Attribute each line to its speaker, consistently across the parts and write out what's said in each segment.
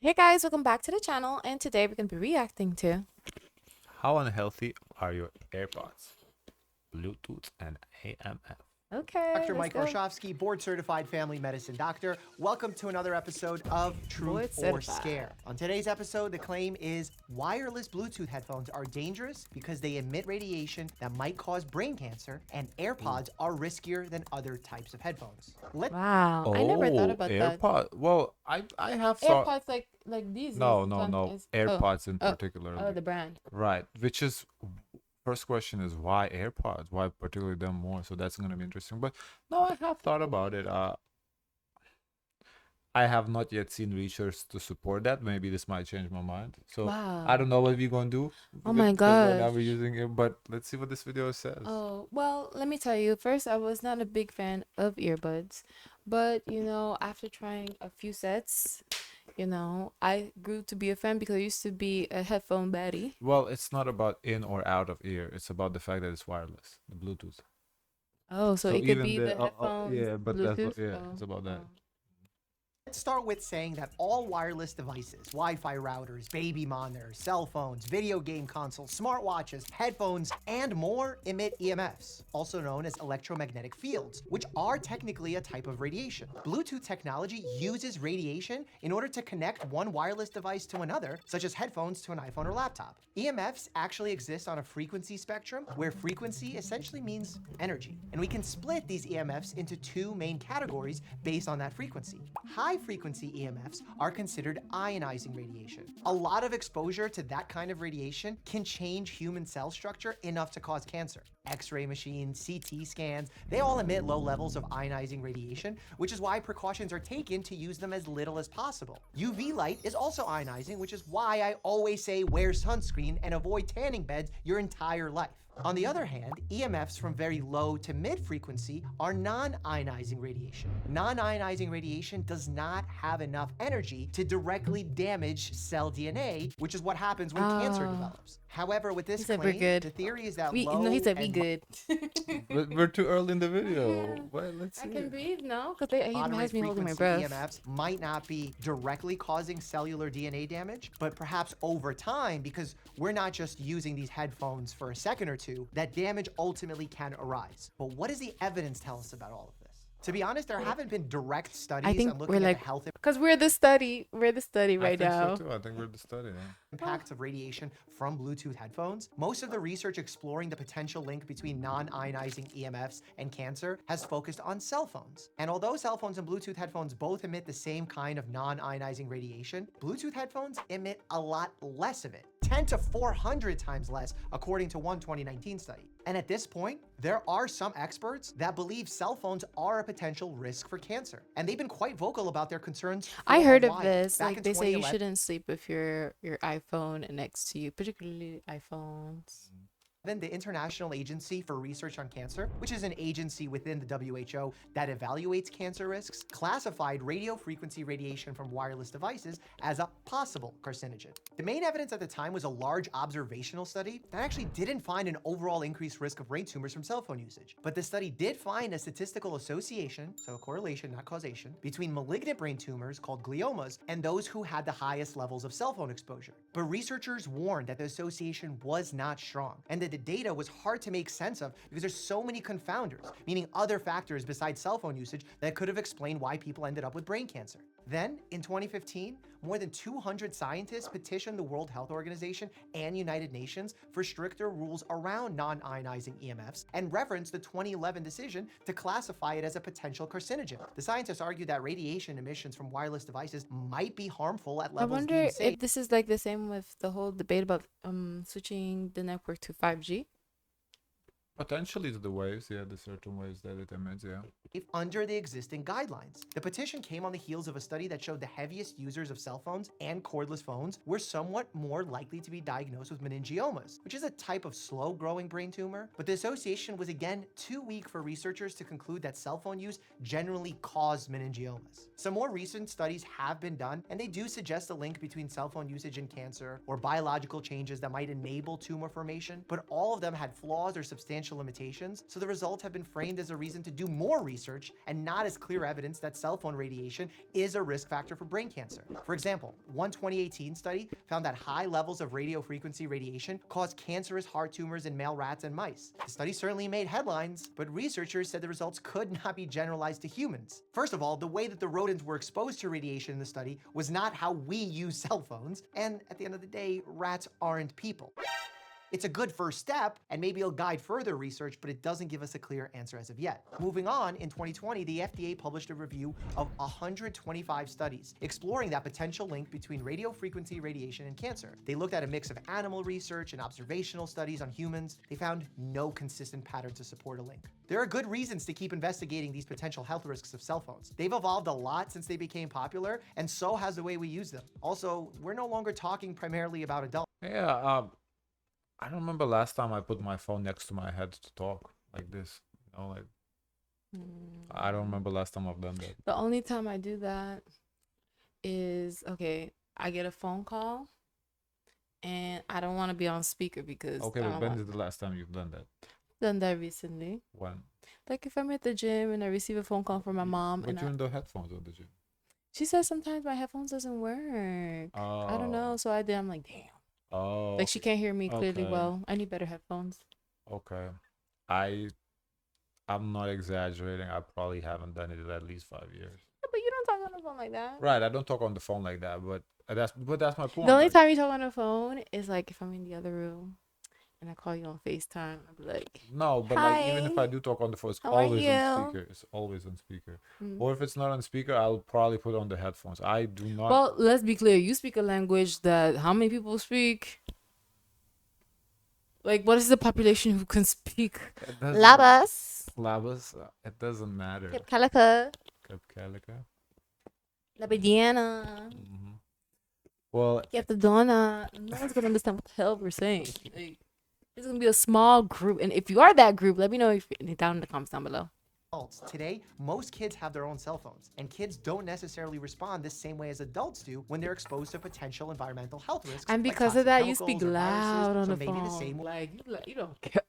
Speaker 1: Hey guys, welcome back to the channel, and today we're going to be reacting to
Speaker 2: How unhealthy are your AirPods? Bluetooth and AMF.
Speaker 1: Okay,
Speaker 3: Dr.
Speaker 1: let's
Speaker 3: Mike
Speaker 1: go.
Speaker 3: Warshofsky, board certified family medicine doctor. Welcome to another episode of Truth
Speaker 1: Board
Speaker 3: or
Speaker 1: certified.
Speaker 3: Scare. On today's episode, the claim is wireless Bluetooth headphones are dangerous because they emit radiation that might cause brain cancer, and AirPods are riskier than other types of headphones.
Speaker 1: Wow, I never thought about that.
Speaker 2: AirPod. Well, I have thought.
Speaker 1: AirPods like these
Speaker 2: No,
Speaker 1: is
Speaker 2: no,
Speaker 1: one
Speaker 2: no.
Speaker 1: is
Speaker 2: AirPods in
Speaker 1: oh
Speaker 2: particular.
Speaker 1: the brand.
Speaker 2: Right. Which is first question is why AirPods? Why particularly them more? So that's gonna be interesting. But no, I have thought about it. I have not yet seen research to support that. Maybe this might change my mind. So
Speaker 1: Wow.
Speaker 2: I don't know what we're gonna do.
Speaker 1: Oh my
Speaker 2: Because right now
Speaker 1: gosh.
Speaker 2: we're using it, but let's see what this video says.
Speaker 1: Oh, well, let me tell you. First, I was not a big fan of earbuds, but after trying a few sets, I grew to be a fan because I used to be a headphone baddie.
Speaker 2: Well, it's not about in or out of ear. It's about the fact that it's wireless, the Bluetooth.
Speaker 1: Oh, so it could
Speaker 2: even
Speaker 1: be the headphones,
Speaker 2: yeah, but that's
Speaker 1: Bluetooth.
Speaker 2: what, yeah, it's about that.
Speaker 3: Let's start with saying that all wireless devices, Wi-Fi routers, baby monitors, cell phones, video game consoles, smartwatches, headphones, and more emit EMFs, also known as electromagnetic fields, which are technically a type of radiation. Bluetooth technology uses radiation in order to connect one wireless device to another, such as headphones to an iPhone or laptop. EMFs actually exist on a frequency spectrum, where frequency essentially means energy. And we can split these EMFs into two main categories based on that frequency. High frequency EMFs are considered ionizing radiation. A lot of exposure to that kind of radiation can change human cell structure enough to cause cancer. X-ray machines, CT scans, they all emit low levels of ionizing radiation, which is why precautions are taken to use them as little as possible. UV light is also ionizing, which is why I always say wear sunscreen and avoid tanning beds your entire life. On the other hand, EMFs from very low to mid frequency are non-ionizing radiation. Non-ionizing radiation does not have enough energy to directly damage cell DNA, which is what happens when cancer develops. However, with this
Speaker 1: He said we're
Speaker 3: claim,
Speaker 1: good.
Speaker 3: the theory is that
Speaker 1: He said we
Speaker 3: and
Speaker 1: good.
Speaker 2: But we're too early in the video.
Speaker 1: Yeah.
Speaker 2: Well, let's
Speaker 1: I
Speaker 2: see.
Speaker 1: can breathe, no? Because he
Speaker 3: moderate
Speaker 1: has me holding my
Speaker 3: frequency
Speaker 1: breath.
Speaker 3: EMFs might not be directly causing cellular DNA damage, but perhaps over time, because we're not just using these headphones for a second or two, that damage ultimately can arise. But what does the evidence tell us about all of this? To be honest, there haven't been direct
Speaker 1: I
Speaker 3: studies
Speaker 1: think
Speaker 3: on
Speaker 1: we're
Speaker 3: looking at
Speaker 1: like,
Speaker 3: the health
Speaker 1: because we're the study. We're the study right
Speaker 2: I think
Speaker 1: now.
Speaker 2: so too. I think we're the study. Yeah.
Speaker 3: impacts of radiation from Bluetooth headphones. Most of the research exploring the potential link between non-ionizing EMFs and cancer has focused on cell phones. And although cell phones and Bluetooth headphones both emit the same kind of non-ionizing radiation, Bluetooth headphones emit a lot less of it, 10 to 400 times less, according to one 2019 study. And at this point, there are some experts that believe cell phones are a potential risk for cancer. And they've been quite vocal about their concerns for
Speaker 1: I
Speaker 3: a
Speaker 1: heard of
Speaker 3: while.
Speaker 1: this.
Speaker 3: Back
Speaker 1: Like
Speaker 3: in
Speaker 1: they say you
Speaker 3: 2011
Speaker 1: shouldn't sleep with your iPhone next to you, particularly iPhones.
Speaker 3: the International Agency for Research on Cancer, which is an agency within the WHO that evaluates cancer risks, classified radio frequency radiation from wireless devices as a possible carcinogen. The main evidence at the time was a large observational study that actually didn't find an overall increased risk of brain tumors from cell phone usage. But the study did find a statistical association, so a correlation, not causation, between malignant brain tumors called gliomas and those who had the highest levels of cell phone exposure. But researchers warned that the association was not strong and that the data was hard to make sense of because there's so many confounders, meaning other factors besides cell phone usage that could have explained why people ended up with brain cancer. Then, in 2015, more than 200 scientists petitioned the World Health Organization and United Nations for stricter rules around non-ionizing EMFs and referenced the 2011 decision to classify it as a potential carcinogen. The scientists argued that radiation emissions from wireless devices might be harmful at
Speaker 1: I
Speaker 3: levels
Speaker 1: wonder
Speaker 3: deemed safe.
Speaker 1: if this is like the same with the whole debate about switching the network to 5G.
Speaker 2: Potentially to the waves, yeah, the certain waves that it emits, yeah.
Speaker 3: Under the existing guidelines. The petition came on the heels of a study that showed the heaviest users of cell phones and cordless phones were somewhat more likely to be diagnosed with meningiomas, which is a type of slow-growing brain tumor, but the association was again too weak for researchers to conclude that cell phone use generally caused meningiomas. Some more recent studies have been done, and they do suggest a link between cell phone usage and cancer or biological changes that might enable tumor formation, but all of them had flaws or substantial potential limitations, so the results have been framed as a reason to do more research and not as clear evidence that cell phone radiation is a risk factor for brain cancer. For example, one 2018 study found that high levels of radio frequency radiation cause cancerous heart tumors in male rats and mice. The study certainly made headlines, but researchers said the results could not be generalized to humans. First of all, the way that the rodents were exposed to radiation in the study was not how we use cell phones, and at the end of the day, rats aren't people. It's a good first step, and maybe it'll guide further research, but it doesn't give us a clear answer as of yet. Moving on, in 2020, the FDA published a review of 125 studies exploring that potential link between radio frequency radiation and cancer. They looked at a mix of animal research and observational studies on humans. They found no consistent pattern to support a link. There are good reasons to keep investigating these potential health risks of cell phones. They've evolved a lot since they became popular, and so has the way we use them. Also, we're no longer talking primarily about adults.
Speaker 2: Yeah, I don't remember last time I put my phone next to my head to talk like this. You know, like I don't remember last time I've done that.
Speaker 1: The only time I do that is, okay, I get a phone call and I don't want to be on speaker because
Speaker 2: Okay,
Speaker 1: I
Speaker 2: but
Speaker 1: don't
Speaker 2: when
Speaker 1: want.
Speaker 2: is the last time you've done that?
Speaker 1: Done that recently.
Speaker 2: When?
Speaker 1: Like if I'm at the gym and I receive a phone call from my mom
Speaker 2: But
Speaker 1: and
Speaker 2: you're in the headphones on the gym.
Speaker 1: she says sometimes my headphones doesn't work. I don't know. So I'm like, damn.
Speaker 2: Oh.
Speaker 1: Like she can't hear me clearly
Speaker 2: Okay.
Speaker 1: well. I need better headphones.
Speaker 2: Okay. I'm not exaggerating. I probably haven't done it in at least 5 years.
Speaker 1: Yeah, but you don't talk on the phone like that.
Speaker 2: Right. I don't talk on the phone like that, but that's my point.
Speaker 1: The only
Speaker 2: like-
Speaker 1: time you talk on the phone is like if I'm in the other room and I call you on FaceTime. I'll be like,
Speaker 2: No, but like even if
Speaker 1: Hi.
Speaker 2: I do talk on the phone, it's
Speaker 1: How are
Speaker 2: always on
Speaker 1: you?
Speaker 2: speaker. It's always on speaker.
Speaker 1: mm.
Speaker 2: Or if it's not on speaker, I'll probably put on the headphones. I do not.
Speaker 1: Well, let's be clear. You speak a language that how many people speak? Like, what is the population who can speak?
Speaker 2: It doesn't-
Speaker 1: Labas.
Speaker 2: Labas, it doesn't matter.
Speaker 1: Calica.
Speaker 2: Calica.
Speaker 1: Labadiana.
Speaker 2: Well,
Speaker 1: Donna. No one's gonna understand what the hell we're saying. Like, it's gonna be a small group, and if you are that group, let me know if down in the comments down below.
Speaker 3: Today, most kids have their own cell phones, and kids don't necessarily respond the same way as adults do when they're exposed to potential environmental health risks.
Speaker 1: And
Speaker 3: like
Speaker 1: because of
Speaker 3: toxic
Speaker 1: that, you
Speaker 3: chemicals
Speaker 1: speak
Speaker 3: or viruses.
Speaker 1: loud on
Speaker 3: So
Speaker 1: the
Speaker 3: maybe
Speaker 1: phone.
Speaker 3: the same
Speaker 1: Like you don't care.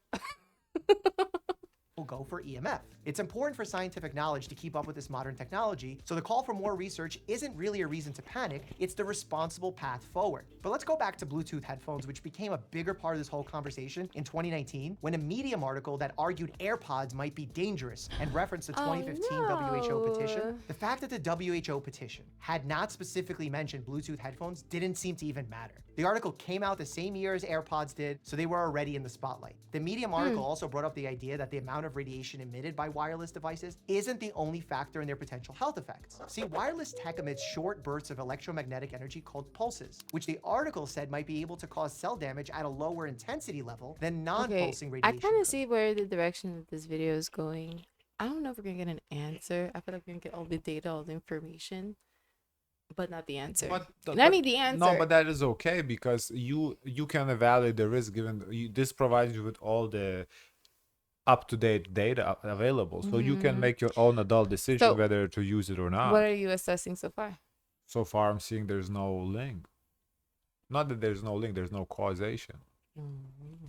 Speaker 3: will go for EMF. It's important for scientific knowledge to keep up with this modern technology, so the call for more research isn't really a reason to panic, it's the responsible path forward. But let's go back to Bluetooth headphones, which became a bigger part of this whole conversation in 2019 when a Medium article that argued AirPods might be dangerous and referenced the 2015 WHO petition.
Speaker 1: no.
Speaker 3: The fact that the WHO petition had not specifically mentioned Bluetooth headphones didn't seem to even matter. The article came out the same year as AirPods did, so they were already in the spotlight. The Medium article also brought up the idea that the amount of radiation emitted by wireless devices isn't the only factor in their potential health effects. See, wireless tech emits short bursts of electromagnetic energy called pulses, which the article said might be able to cause cell damage at a lower intensity level than non-pulsing
Speaker 1: I
Speaker 3: radiation.
Speaker 1: kind of
Speaker 3: could.
Speaker 1: see where the direction of this video is going. I don't know if we're gonna get an answer. I feel like we're gonna get all the data, all the information, but not the answer. I need the answer.
Speaker 2: No, but that is okay because you can evaluate the risk given this provides you with all the up-to-date data available, so you can make your own adult decision
Speaker 1: So,
Speaker 2: whether to use it or not.
Speaker 1: What are you assessing so far?
Speaker 2: So far, I'm seeing there's no link. Not that there's no link, there's no causation.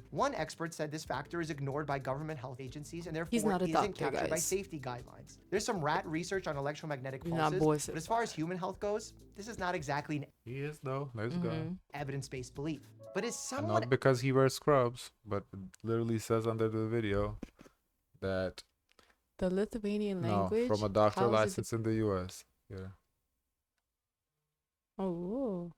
Speaker 3: One expert said this factor is ignored by government health agencies and
Speaker 1: He's
Speaker 3: therefore
Speaker 1: not a
Speaker 3: isn't
Speaker 1: doctor,
Speaker 3: captured by
Speaker 1: guys.
Speaker 3: safety guidelines. There's some rat research on electromagnetic
Speaker 1: He's not
Speaker 3: pulses,
Speaker 1: voices.
Speaker 3: but as far as human health goes, this is not exactly an
Speaker 2: He is though. Let's go.
Speaker 3: evidence-based belief. But is
Speaker 2: And
Speaker 3: someone
Speaker 2: not because he wears scrubs, but it literally says under the video that
Speaker 1: The Lithuanian
Speaker 2: no,
Speaker 1: language?
Speaker 2: from a doctor
Speaker 1: How is it
Speaker 2: licensed in the U.S. Yeah.
Speaker 1: Oh.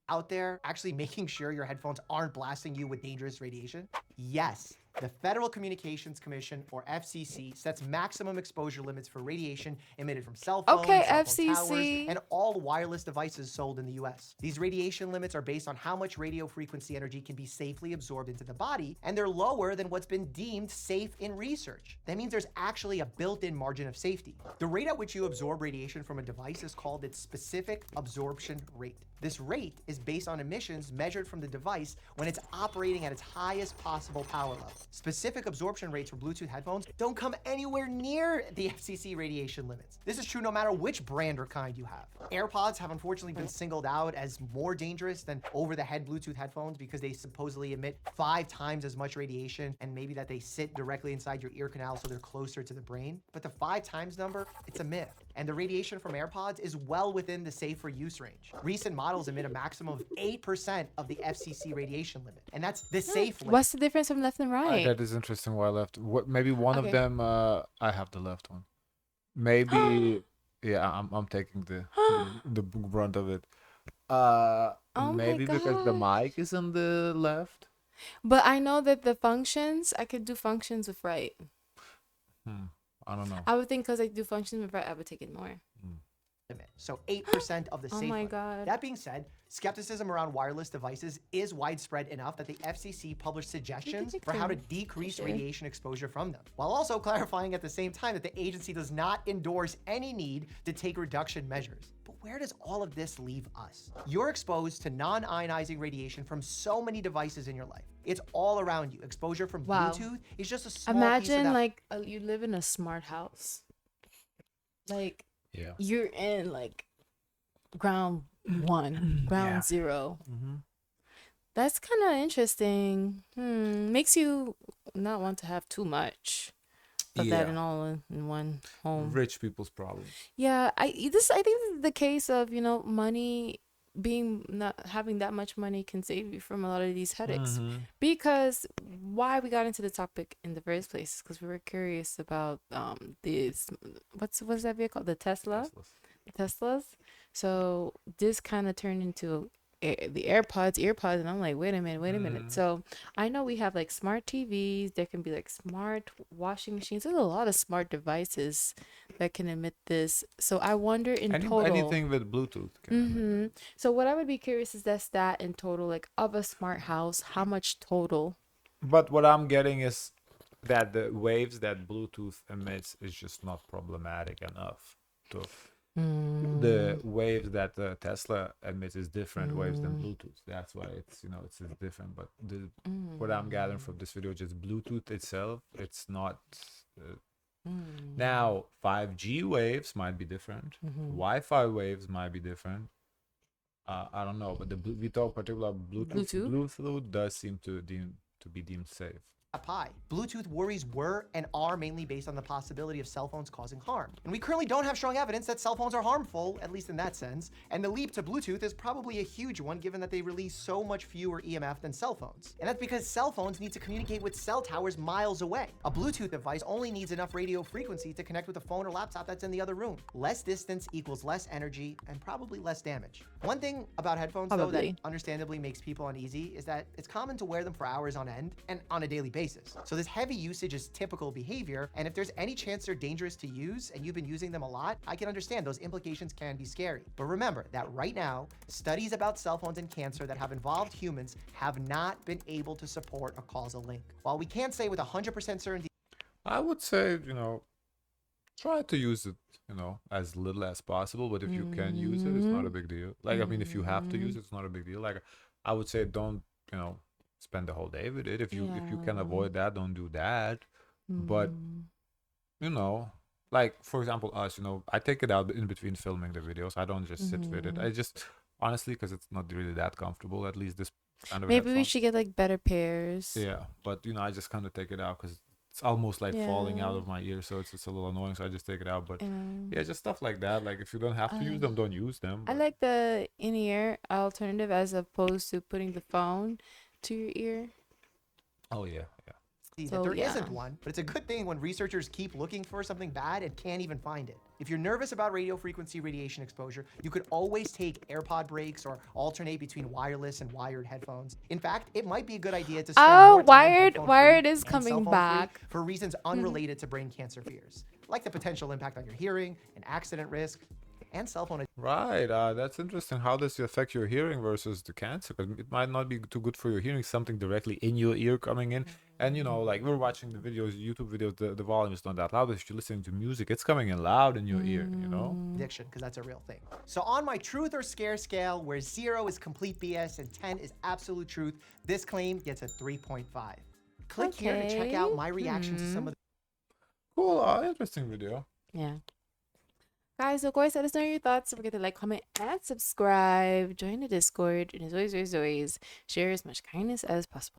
Speaker 3: out there actually making sure your headphones aren't blasting you with dangerous radiation? Yes. The Federal Communications Commission, or FCC, sets maximum exposure limits for radiation emitted from cell phones,
Speaker 1: Okay,
Speaker 3: cell phone towers,
Speaker 1: FCC.
Speaker 3: and all wireless devices sold in the US. These radiation limits are based on how much radio frequency energy can be safely absorbed into the body, and they're lower than what's been deemed safe in research. That means there's actually a built-in margin of safety. The rate at which you absorb radiation from a device is called its specific absorption rate. This rate is based on emissions measured from the device when it's operating at its highest possible power level. specific absorption rates for Bluetooth headphones don't come anywhere near the FCC radiation limits. This is true no matter which brand or kind you have. AirPods have unfortunately been singled out as more dangerous than over-the-head Bluetooth headphones because they supposedly emit 5 times as much radiation, and maybe that they sit directly inside your ear canal so they're closer to the brain. But the 5 times number, it's a myth. And the radiation from AirPods is well within the safe for use range. Recent models emit a maximum of 8% of the FCC radiation limit, and that's the safe limit.
Speaker 1: What's the difference from left and right?
Speaker 2: That is interesting. Why left? What? Maybe one of
Speaker 1: Okay.
Speaker 2: them. I have the left one. Maybe. Yeah, I'm taking the brunt of it.
Speaker 1: Oh my
Speaker 2: Maybe because the
Speaker 1: gosh.
Speaker 2: mic is on the left.
Speaker 1: But I know that the functions, I could do functions with right.
Speaker 2: I don't know.
Speaker 1: I would think because I do functions with right, I would take it more.
Speaker 3: Limit. So 8% of the
Speaker 1: Oh
Speaker 3: safe
Speaker 1: my
Speaker 3: limit.
Speaker 1: God.
Speaker 3: That being said, skepticism around wireless devices is widespread enough that the FCC published suggestions for how to decrease radiation exposure from them, while also clarifying at the same time that the agency does not endorse any need to take reduction measures. But where does all of this leave us? You're exposed to non-ionizing radiation from so many devices in your life. It's all around you. Exposure from
Speaker 1: Wow.
Speaker 3: Bluetooth is just a small piece of
Speaker 1: Imagine
Speaker 3: that.
Speaker 1: like you live in a smart house. Like
Speaker 2: Yeah.
Speaker 1: you're in like ground 1, ground 0. That's kind of interesting. Makes you not want to have too much of that
Speaker 2: Yeah.
Speaker 1: in all in one home.
Speaker 2: Rich people's problems.
Speaker 1: Yeah, I think this is the case of, money being not having that much money can save you from a lot of these headaches. Because why we got into the topic in the first place is because we were curious about this what's that vehicle? The Tesla? Teslas. So this kind of turned into the earpods, and I'm like, wait a minute. So I know we have like smart TVs. There can be like smart washing machines. There's a lot of smart devices that can emit this. So I wonder in total.
Speaker 2: Anything with Bluetooth. Can
Speaker 1: So what I would be curious is that stat in total, like of a smart house, how much total?
Speaker 2: But what I'm getting is that the waves that Bluetooth emits is just not problematic enough to. The waves that the Tesla emits is different waves than Bluetooth. That's why it's different. But what I'm gathering from this video, just Bluetooth itself, it's not. Now 5G waves might be different. Wi-Fi waves might be different. I don't know, but we talk particular Bluetooth. Bluetooth does seem to be deemed safe.
Speaker 3: Pie. Bluetooth worries were and are mainly based on the possibility of cell phones causing harm. And we currently don't have strong evidence that cell phones are harmful, at least in that sense. And the leap to Bluetooth is probably a huge one given that they release so much fewer EMF than cell phones. And that's because cell phones need to communicate with cell towers miles away. A Bluetooth device only needs enough radio frequency to connect with a phone or laptop that's in the other room. Less distance equals less energy and probably less damage. One thing about headphones, though, that understandably makes people uneasy is that it's common to wear them for hours on end and on a daily basis. So this heavy usage is typical behavior, and if there's any chance they're dangerous to use and you've been using them a lot, I can understand those implications can be scary. But remember that right now, studies about cell phones and cancer that have involved humans have not been able to support a causal link. While we can't say with 100% certainty,
Speaker 2: I would say, try to use it, as little as possible. But if you can use it, it's not a big deal. Like, I mean, if you have to use it, it's not a big deal. Like, I would say don't, spend the whole day with it. If you can avoid that, don't do that. But like for example us, I take it out in between filming the videos. I don't just sit with it. I just honestly, because it's not really that comfortable, at least this kind of
Speaker 1: Maybe we
Speaker 2: headphone.
Speaker 1: should get like better pairs.
Speaker 2: Yeah, but I just kind of take it out because it's almost like falling out of my ear, so it's a little annoying, so I just take it out. But yeah, just stuff like that. Like if you don't have to use them, don't use them.
Speaker 1: I like the in-ear alternative as opposed to putting the phone to your ear.
Speaker 2: Oh yeah.
Speaker 3: that there isn't one, but it's a good thing when researchers keep looking for something bad and can't even find it. If you're nervous about radio frequency radiation exposure, you could always take AirPod breaks or alternate between wireless and wired headphones. In fact, it might be a good idea to spend more time
Speaker 1: wired is
Speaker 3: and
Speaker 1: coming
Speaker 3: cell phone-free
Speaker 1: back
Speaker 3: for reasons unrelated to brain cancer fears, like the potential impact on your hearing, an accident risk, and cell phone.
Speaker 2: Right, that's interesting. How does it affect your hearing versus the cancer? Because it might not be too good for your hearing, something directly in your ear coming in. And like we're watching the videos, YouTube videos, the volume is not that loud. But if you're listening to music, it's coming in loud in your ear,
Speaker 3: Addiction, because that's a real thing. So on my truth or scare scale, where 0 is complete BS and 10 is absolute truth, this claim gets a 3.5. Click here to check out my reaction to some of
Speaker 2: Cool, interesting video.
Speaker 1: Yeah. Guys, of course, let us know your thoughts. Don't forget to like, comment, and subscribe. Join the Discord. And as always, share as much kindness as possible.